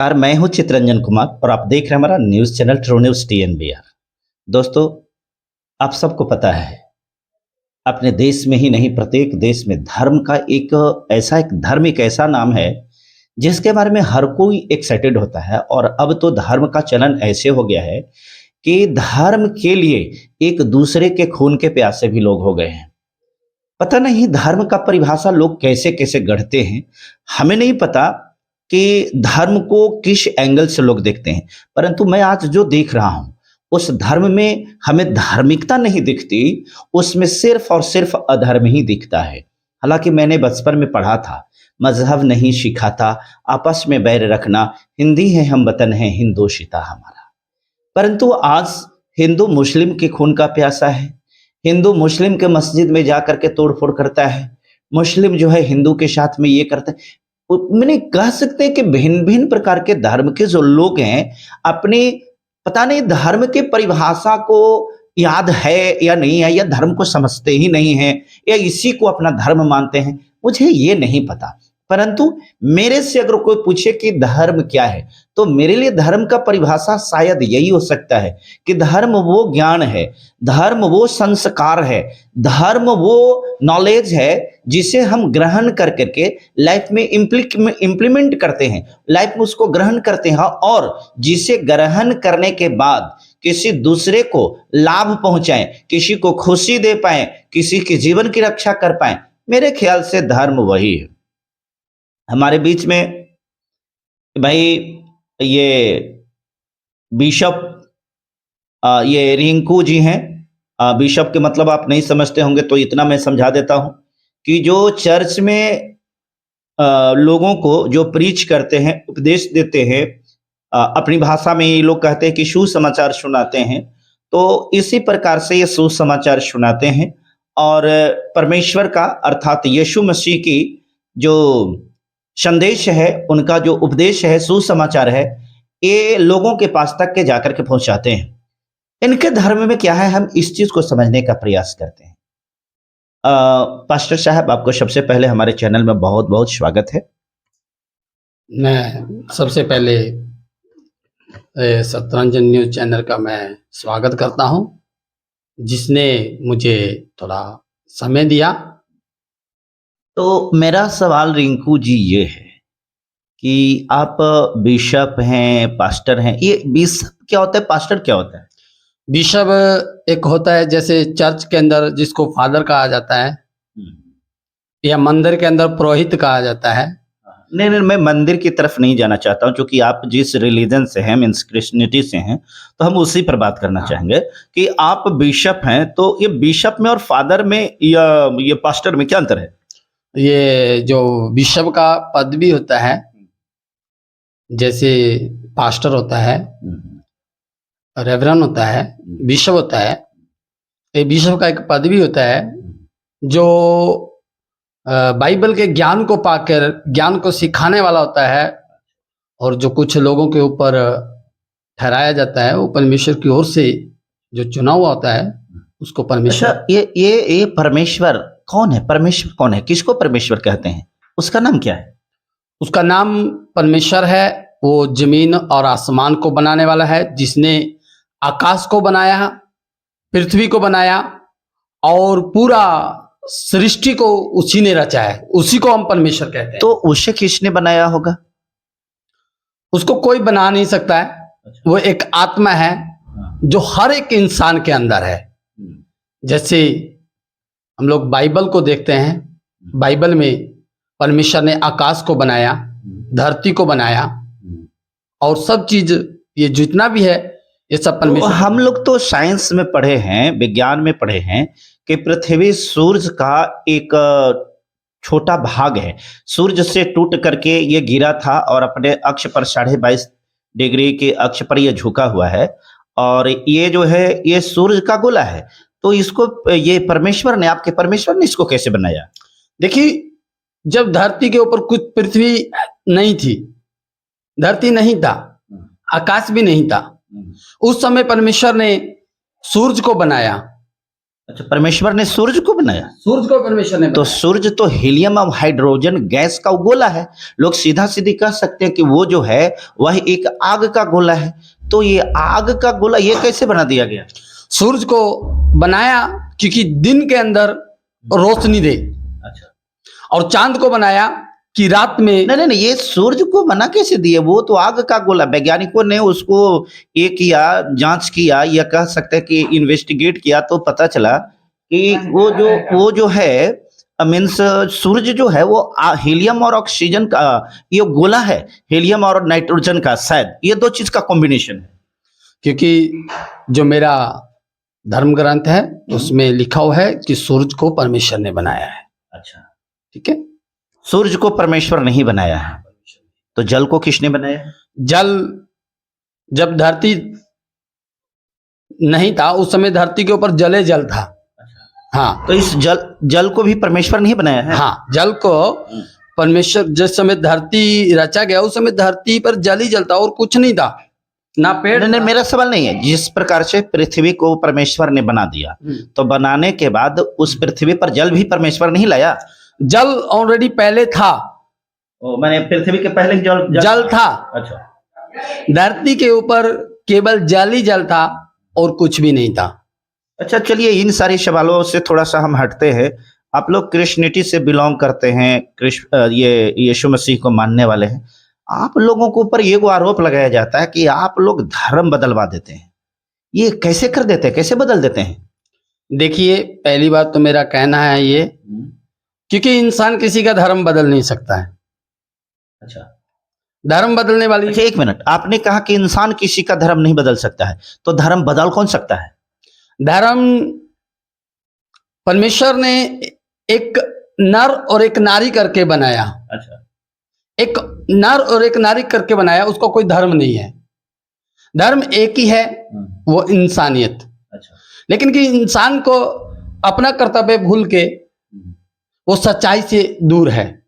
यार मैं हूं चितरंजन कुमार और आप देख रहे हैं हमारा न्यूज चैनल ट्रू न्यूज टीएनबीआर। दोस्तों, आप सबको पता है अपने देश में ही नहीं प्रत्येक देश में धर्म का एक ऐसा नाम है जिसके बारे में हर कोई एक्साइटेड होता है। और अब तो धर्म का चलन ऐसे हो गया है कि धर्म के लिए एक दूसरे के खून के प्यासे भी लोग हो गए हैं। पता नहीं धर्म का परिभाषा लोग कैसे कैसे गढ़ते हैं। हमें नहीं पता कि धर्म को किस एंगल से लोग देखते हैं, परंतु मैं आज जो देख रहा हूं उस धर्म में हमें धार्मिकता नहीं दिखती, उसमें सिर्फ और सिर्फ अधर्म ही दिखता है। हालांकि मैंने बचपन में पढ़ा था, मजहब नहीं सिखाता आपस में बैर रखना, हिंदी है हम वतन है हिंदोशिता हमारा। परंतु आज हिंदू मुस्लिम के खून का प्यासा है। हिंदू मुस्लिम के मस्जिद में जाकर के तोड़फोड़ करता है, मुस्लिम जो है हिंदू के साथ में ये करता है। मैंने कह सकते हैं कि भिन्न भिन्न प्रकार के धर्म के जो लोग हैं अपने पता नहीं धर्म के परिभाषा को याद है या नहीं है, या धर्म को समझते ही नहीं है, या इसी को अपना धर्म मानते हैं, मुझे ये नहीं पता। परंतु मेरे से अगर कोई पूछे कि धर्म क्या है, तो मेरे लिए धर्म का परिभाषा शायद यही हो सकता है कि धर्म वो ज्ञान है, धर्म वो संस्कार है, धर्म वो नॉलेज है जिसे हम ग्रहण कर करके लाइफ में इम्प्लीमेंट करते हैं, लाइफ में उसको ग्रहण करते हैं, और जिसे ग्रहण करने के बाद किसी दूसरे को लाभ पहुंचाएं, किसी को खुशी दे पाए, किसी के जीवन की रक्षा कर पाए। मेरे ख्याल से धर्म वही है। हमारे बीच में भाई ये बिशप ये रिंकू जी हैं। बिशप के मतलब आप नहीं समझते होंगे तो इतना मैं समझा देता हूं कि जो चर्च में लोगों को जो प्रीच करते हैं, उपदेश देते हैं, अपनी भाषा में ये लोग कहते हैं कि सुसमाचार सुनाते हैं, तो इसी प्रकार से ये सुसमाचार सुनाते हैं। और परमेश्वर का अर्थात यीशु मसीह की जो संदेश है, उनका जो उपदेश है, सुसमाचार है, ये लोगों के पास तक के जाकर के पहुंचाते हैं। इनके धर्म में क्या है, हम इस चीज को समझने का प्रयास करते हैं। पास्टर साहब, आपको सबसे पहले हमारे चैनल में बहुत बहुत स्वागत है। मैं सबसे पहले चितरंजन न्यूज चैनल का मैं स्वागत करता हूं, जिसने मुझे थोड़ा समय दिया। तो मेरा सवाल रिंकू जी ये है कि आप बिशप हैं, पास्टर हैं। ये बिशप क्या होता है, पास्टर क्या होता है? बिशप एक होता है जैसे चर्च के अंदर जिसको फादर कहा जाता है, या मंदिर के अंदर पुरोहित कहा जाता है। नहीं, मैं मंदिर की तरफ नहीं जाना चाहता हूँ, क्योंकि आप जिस रिलीजन से हैं, मीन्स क्रिश्चियनिटी से हैं, तो हम उसी पर बात करना चाहेंगे कि आप बिशप हैं। तो ये बिशप में और फादर में या ये पास्टर में क्या अंतर है? ये जो बिशप का पद भी होता है, जैसे पास्टर होता है, रेवरन होता है, बिशप होता है। ये बिशप का एक पद भी होता है जो बाइबल के ज्ञान को पाकर ज्ञान को सिखाने वाला होता है, और जो कुछ लोगों के ऊपर ठहराया जाता है वो परमेश्वर की ओर से जो चुना हुआ होता है उसको परमेश्वर। अच्छा, ये परमेश्वर कौन है? परमेश्वर कौन है? किसको परमेश्वर कहते हैं? उसका नाम क्या है? उसका नाम परमेश्वर है। वो जमीन और आसमान को बनाने वाला है, जिसने आकाश को बनाया, पृथ्वी को बनाया, और पूरा सृष्टि को उसी ने रचा है। उसी को हम परमेश्वर कहते हैं। तो उसे किसने बनाया होगा? उसको कोई बना नहीं सकता है। वो एक आत्मा है जो हर एक इंसान के अंदर है। जैसे हम लोग बाइबल को देखते हैं, बाइबल में परमेश्वर ने आकाश को बनाया, धरती को बनाया, और सब चीज ये जितना भी है ये सब परमेश्वर। हम लोग तो साइंस में पढ़े हैं, विज्ञान में पढ़े हैं कि पृथ्वी सूरज का एक छोटा भाग है। सूरज से टूट करके ये गिरा था और अपने अक्ष पर 22.5 डिग्री के अक्ष पर ये झुका हुआ है, और ये जो है ये सूरज का गोला है। तो इसको ये परमेश्वर ने, आपके परमेश्वर ने इसको कैसे बनाया? देखिए, जब धरती के ऊपर कुछ पृथ्वी नहीं थी, धरती नहीं था, आकाश भी नहीं था, उस समय परमेश्वर ने सूरज को बनाया। अच्छा, परमेश्वर ने सूर्य को बनाया। सूर्य को परमेश्वर ने तो बनाया। सूर्य तो हीलियम और हाइड्रोजन गैस का गोला है। लोग सीधा सीधी कह सकते हैं कि वो जो है वह एक आग का गोला है। तो ये आग का गोला ये कैसे बना दिया गया? सूरज को बनाया क्योंकि दिन के अंदर रोशनी दे, अच्छा, और चांद को बनाया कि रात में। नहीं, ये सूर्य को बना कैसे दिए? वो तो आग का गोला। वैज्ञानिकों ने उसको ये किया, जांच किया, या कह सकते हैं कि इन्वेस्टिगेट किया, तो पता चला कि वो जो है मीन्स सूरज जो है वो हीलियम और ऑक्सीजन का ये गोला है। हीलियम और नाइट्रोजन का, शायद ये दो चीज का कॉम्बिनेशन है। क्योंकि जो मेरा धर्म ग्रंथ है उसमें लिखा हुआ है कि सूरज को परमेश्वर ने बनाया है। अच्छा, ठीक है। सूरज को परमेश्वर नहीं बनाया है, तो जल को किसने बनाया है? जल जब धरती नहीं था उस समय धरती के ऊपर जले जल था। हाँ, तो इस जल को भी परमेश्वर नहीं बनाया है? हाँ, जल को परमेश्वर, जिस समय धरती रचा गया उस समय धरती पर जल ही जल था और कुछ नहीं था, ना पेड़। नहीं, मेरा सवाल नहीं है। जिस प्रकार से पृथ्वी को परमेश्वर ने बना दिया, तो बनाने के बाद उस पृथ्वी पर जल भी परमेश्वर नहीं लाया? जल ऑलरेडी पहले था। मैंने पृथ्वी के पहले जल था। अच्छा, धरती के ऊपर केवल जल ही जल था और कुछ भी नहीं था। अच्छा, चलिए इन सारे सवालों से थोड़ा सा हम हटते हैं। आप लोग क्रिश्चियनिटी से बिलोंग करते हैं, ये यीशु मसीह को मानने वाले हैं। आप लोगों के ऊपर ये वो आरोप लगाया जाता है कि आप लोग धर्म बदलवा देते हैं। ये कैसे कर देते हैं, कैसे बदल देते हैं? देखिए, पहली बात तो मेरा कहना है ये, क्योंकि इंसान किसी का धर्म बदल नहीं सकता है। अच्छा, धर्म बदलने वाली। अच्छा, एक मिनट, आपने कहा कि इंसान किसी का धर्म नहीं बदल सकता है, तो धर्म बदल कौन सकता है? धर्म परमेश्वर ने एक नर और एक नारी करके बनाया। अच्छा, एक नर और एक नारी करके बनाया, उसका कोई धर्म नहीं है। धर्म एक ही है, वो इंसानियत। अच्छा, लेकिन कि इंसान को अपना कर्तव्य भूल के वो सच्चाई से दूर है,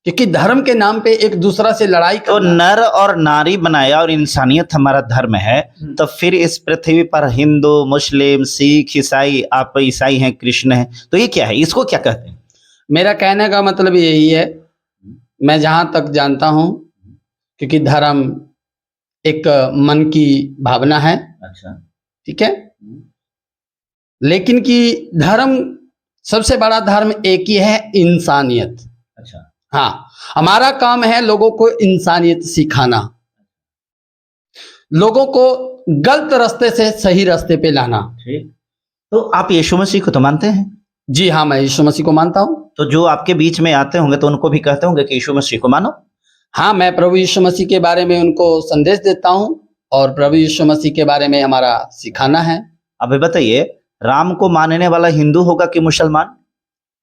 क्योंकि धर्म के नाम पे एक दूसरा से लड़ाई तो करना। नर और नारी बनाया और इंसानियत हमारा धर्म है, तो फिर इस पृथ्वी पर हिंदू, मुस्लिम, सिख, ईसाई, आप ईसाई हैं, कृष्ण हैं, तो ये क्या है? इसको क्या कहते हैं? मेरा कहने का मतलब यही है, मैं जहां तक जानता हूं, क्योंकि धर्म एक मन की भावना है। अच्छा, ठीक है। लेकिन कि धर्म, सबसे बड़ा धर्म एक ही है, इंसानियत। अच्छा, हाँ, हमारा काम है लोगों को इंसानियत सिखाना, लोगों को गलत रास्ते से सही रास्ते पे लाना। ठीक। तो आप यीशु मसीह को तो मानते हैं? जी हाँ, मैं यीशु मसीह को मानता हूँ। तो जो आपके बीच में आते होंगे तो उनको भी कहते होंगे कि यीशु मसीह को मानो? हाँ, मैं प्रभु यीशु मसीह के बारे में उनको संदेश देता हूँ, और प्रभु यीशु मसीह के बारे में हमारा सिखाना है। अभी बताइए, राम को मानने वाला हिंदू होगा कि मुसलमान?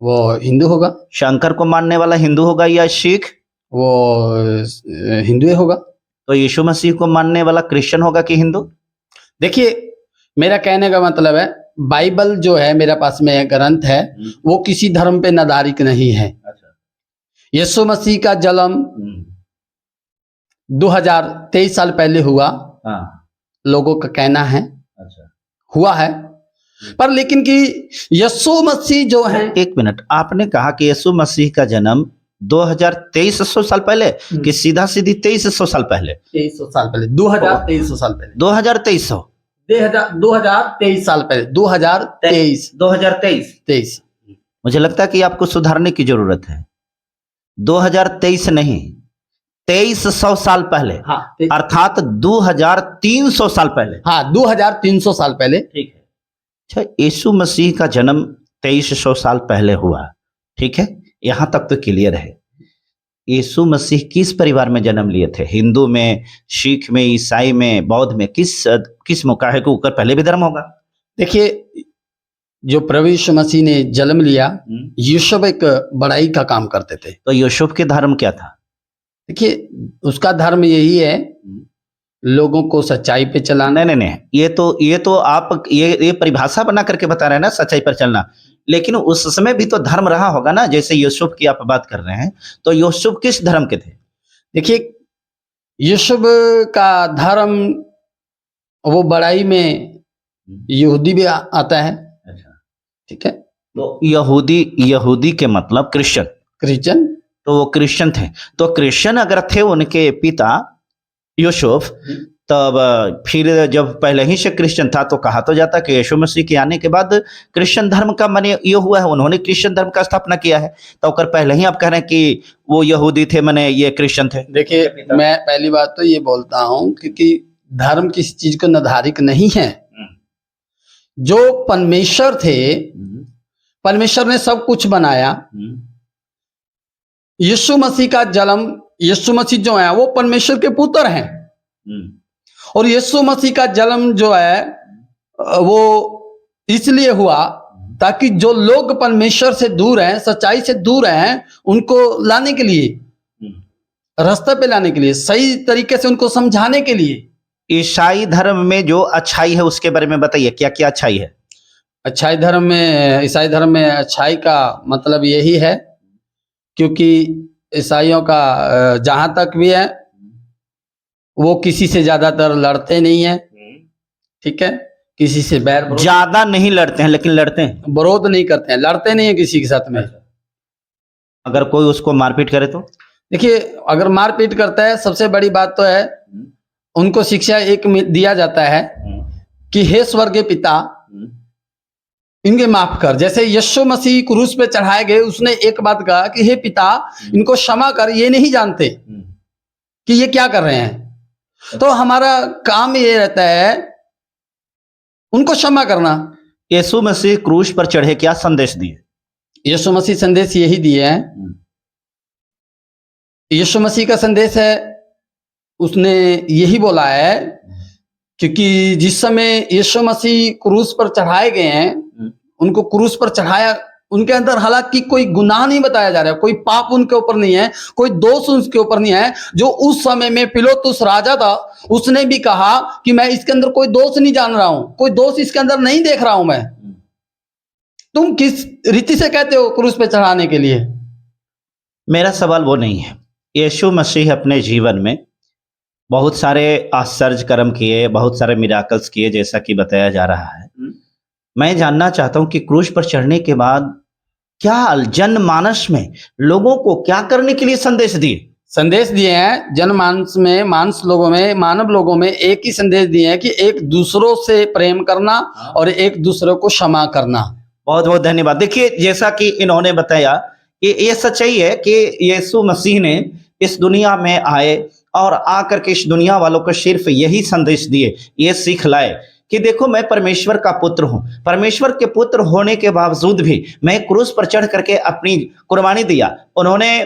वो हिंदू होगा। शंकर को मानने वाला हिंदू होगा या सिख? वो हिंदू ही होगा। तो यीशु मसीह को मानने वाला क्रिश्चियन होगा कि हिंदू? देखिए, मेरा कहने का मतलब है, बाइबल जो है मेरे पास में एक ग्रंथ है, वो किसी धर्म पे आधारित नहीं है। अच्छा, यीशु मसीह का जन्म 2023 साल पहले हुआ, हाँ, लोगों का कहना है। अच्छा, हुआ है, पर लेकिन कि यीशु मसीह जो है। एक मिनट, आपने कहा कि यीशु मसीह का जन्म 2300 साल पहले कि सीधा सीधी 2300 साल पहले? 2300 साल पहले, 2300 साल पहले, 2300 2023 साल पहले, 2023। मुझे लगता है कि आपको सुधारने की जरूरत है। 2023 नहीं, 2300 साल पहले। हाँ, अर्थात 2300 साल पहले। हाँ, 2300 साल पहले। ठीक है। अच्छा, यीशु मसीह का जन्म 2300 साल पहले हुआ, ठीक है, यहां तक तो क्लियर है। यीशु मसीह किस परिवार में जन्म लिए थे? हिंदू में, सिख में, ईसाई में, बौद्ध में? किस मौका है कि ऊपर पहले भी धर्म होगा? देखिए, जो प्रभु यीशु मसीह ने जन्म लिया, यूसुफ एक बड़ाई का काम करते थे। तो यूसुफ के धर्म क्या था? देखिए, उसका धर्म यही है, लोगों को सच्चाई पे चलाना। नहीं, ये तो आप ये परिभाषा बना करके बता रहे हैं ना, सच्चाई पर चलना। लेकिन उस समय भी तो धर्म रहा होगा ना, जैसे यूसुफ की आप बात कर रहे हैं, तो यूसुफ किस धर्म के थे? देखिए, यूसुफ का धर्म, वो बड़ाई में यहूदी भी आता है। अच्छा, ठीक है। तो यहूदी के मतलब क्रिश्चियन, क्रिश्चियन, तो वो क्रिश्चियन थे। तो क्रिश्चियन अगर थे उनके पिता यूसुफ, तब फिर जब पहले ही से क्रिश्चियन था तो कहा तो जाता कि यीशु मसीह के आने के बाद क्रिश्चियन धर्म का माने ये हुआ है, उन्होंने क्रिश्चियन धर्म का स्थापना किया है। तो अगर पहले ही आप कह रहे हैं कि वो यहूदी थे माने ये क्रिश्चियन थे। देखिए मैं पहली बात तो ये बोलता हूं क्योंकि धर्म किसी चीज को निर्धारित नहीं है। जो परमेश्वर थे, परमेश्वर ने सब कुछ बनाया। यीशु मसीह का जन्म, यीशु मसीह जो है वो परमेश्वर के पुत्र हैं, और यीशु मसीह का जन्म जो है वो इसलिए हुआ ताकि जो लोग परमेश्वर से दूर हैं, सच्चाई से दूर हैं, उनको लाने के लिए, रास्ते पे लाने के लिए, सही तरीके से उनको समझाने के लिए। ईसाई धर्म में जो अच्छाई है उसके बारे में बताइए, क्या क्या अच्छाई है? अच्छाई धर्म में, ईसाई धर्म में अच्छाई का मतलब यही है, क्योंकि ईसाइयों का जहां तक भी है वो किसी से ज्यादातर लड़ते नहीं है, ठीक है, किसी से बैर ज्यादा नहीं लड़ते हैं, लेकिन लड़ते हैं, विरोध नहीं करते हैं, लड़ते नहीं है किसी के साथ में। अगर कोई उसको मारपीट करे तो देखिए अगर मारपीट करता है, सबसे बड़ी बात तो है उनको शिक्षा एक दिया जाता है कि हे स्वर्गीय पिता इनके माफ कर। जैसे यीशु मसीह क्रूस पे चढ़ाए गए, उसने एक बात कहा कि हे पिता इनको क्षमा कर, ये नहीं जानते कि ये क्या कर रहे हैं। तो हमारा काम ये रहता है उनको क्षमा करना। यीशु मसीह क्रूस पर चढ़े क्या संदेश दिए? यीशु मसीह संदेश यही दिए हैं। यीशु मसीह का संदेश है, उसने यही बोला है, क्योंकि जिस समय यीशु मसीह क्रूस पर चढ़ाए गए हैं, उनको क्रूस पर चढ़ाया, उनके अंदर हालांकि कोई गुनाह नहीं बताया जा रहा है, कोई पाप उनके ऊपर नहीं है, कोई दोष उनके ऊपर नहीं है। जो उस समय में पिलातुस राजा था, उसने भी कहा कि मैं इसके अंदर कोई दोष नहीं जान रहा हूं, कोई दोष इसके अंदर नहीं देख रहा हूं मैं। तुम किस रीति से कहते हो क्रूस पे चढ़ाने के लिए? मेरा सवाल वो नहीं है। यीशु मसीह अपने जीवन में बहुत सारे आश्चर्य कर्म किए, बहुत सारे मिराकल्स किए, जैसा कि बताया जा रहा है। मैं जानना चाहता हूं कि क्रूस पर चढ़ने के बाद क्या जनमानस में लोगों को क्या करने के लिए संदेश दिए? संदेश दिए हैं जनमानस में, मानस लोगों में, मानव लोगों में एक ही संदेश दिए हैं कि एक दूसरों से प्रेम करना और एक दूसरे को क्षमा करना। बहुत बहुत धन्यवाद। देखिए जैसा कि इन्होंने बताया कि ये सच्चाई है कि यीशु मसीह ने इस दुनिया में आए और आकर के इस दुनिया वालों को सिर्फ यही संदेश दिए, ये सीख लाए कि देखो मैं परमेश्वर का पुत्र हूं। परमेश्वर के पुत्र होने के बावजूद भी मैं क्रूस पर चढ़ करके अपनी कुर्बानी दिया। उन्होंने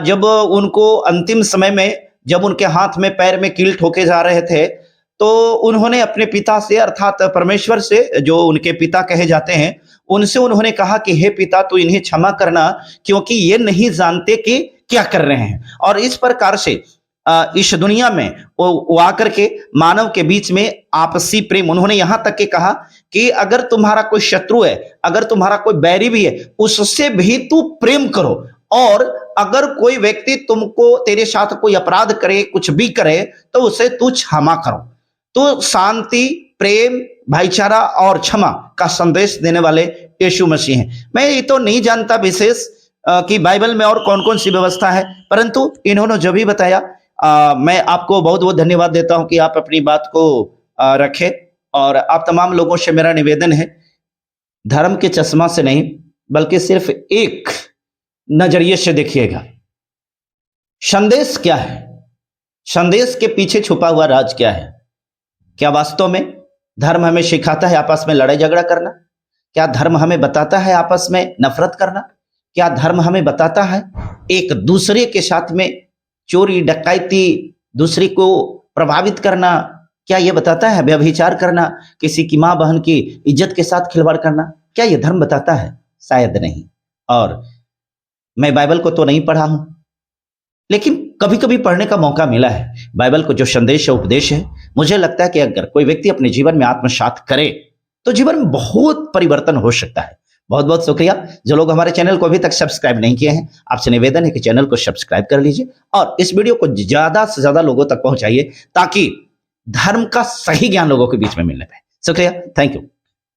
जब उनको अंतिम समय में, जब उनके हाथ में पैर में कील ठोके जा रहे थे, तो उन्होंने अपने पिता से, अर्थात परमेश्वर से, जो उनके पिता कहे जाते हैं, उनसे उन्होंने कहा कि हे पिता तू इन्हें क्षमा करना, क्योंकि ये नहीं जानते कि क्या कर रहे हैं। और इस प्रकार से इस दुनिया में वो आकर के मानव के बीच में आपसी प्रेम, उन्होंने यहां तक के कहा कि अगर तुम्हारा कोई शत्रु है, अगर तुम्हारा कोई बैरी भी है, उससे भी तू प्रेम करो, और अगर कोई व्यक्ति तुमको, तेरे साथ कोई अपराध करे, कुछ भी करे, तो उसे तू क्षमा करो। तो शांति, प्रेम, भाईचारा और क्षमा का संदेश देने वाले यीशु मसीह हैं। मैं ये तो नहीं जानता विशेष कि बाइबल में और कौन कौन सी व्यवस्था है, परंतु इन्होंने जो भी बताया, मैं आपको बहुत बहुत धन्यवाद देता हूं कि आप अपनी बात को रखें। और आप तमाम लोगों से मेरा निवेदन है, धर्म के चश्मा से नहीं बल्कि सिर्फ एक नजरिए से देखिएगा, संदेश क्या है, संदेश के पीछे छुपा हुआ राज क्या है। क्या वास्तव में धर्म हमें सिखाता है आपस में लड़ाई झगड़ा करना? क्या धर्म हमें बताता है आपस में नफरत करना? क्या धर्म हमें बताता है एक दूसरे के साथ में चोरी डकैती, दूसरे को प्रभावित करना? क्या यह बताता है व्यभिचार करना, किसी की मां बहन की इज्जत के साथ खिलवाड़ करना? क्या यह धर्म बताता है? शायद नहीं। और मैं बाइबल को तो नहीं पढ़ा हूं, लेकिन कभी कभी पढ़ने का मौका मिला है। बाइबल को जो संदेश है, उपदेश है, मुझे लगता है कि अगर कोई व्यक्ति अपने जीवन में आत्मसात करे तो जीवन में बहुत परिवर्तन हो सकता है। बहुत बहुत शुक्रिया। जो लोग हमारे चैनल को अभी तक सब्सक्राइब नहीं किए हैं, आपसे निवेदन है कि चैनल को सब्सक्राइब कर लीजिए और इस वीडियो को ज्यादा से ज्यादा लोगों तक पहुंचाइए, ताकि धर्म का सही ज्ञान लोगों के बीच में मिलने पाए। शुक्रिया, थैंक यू।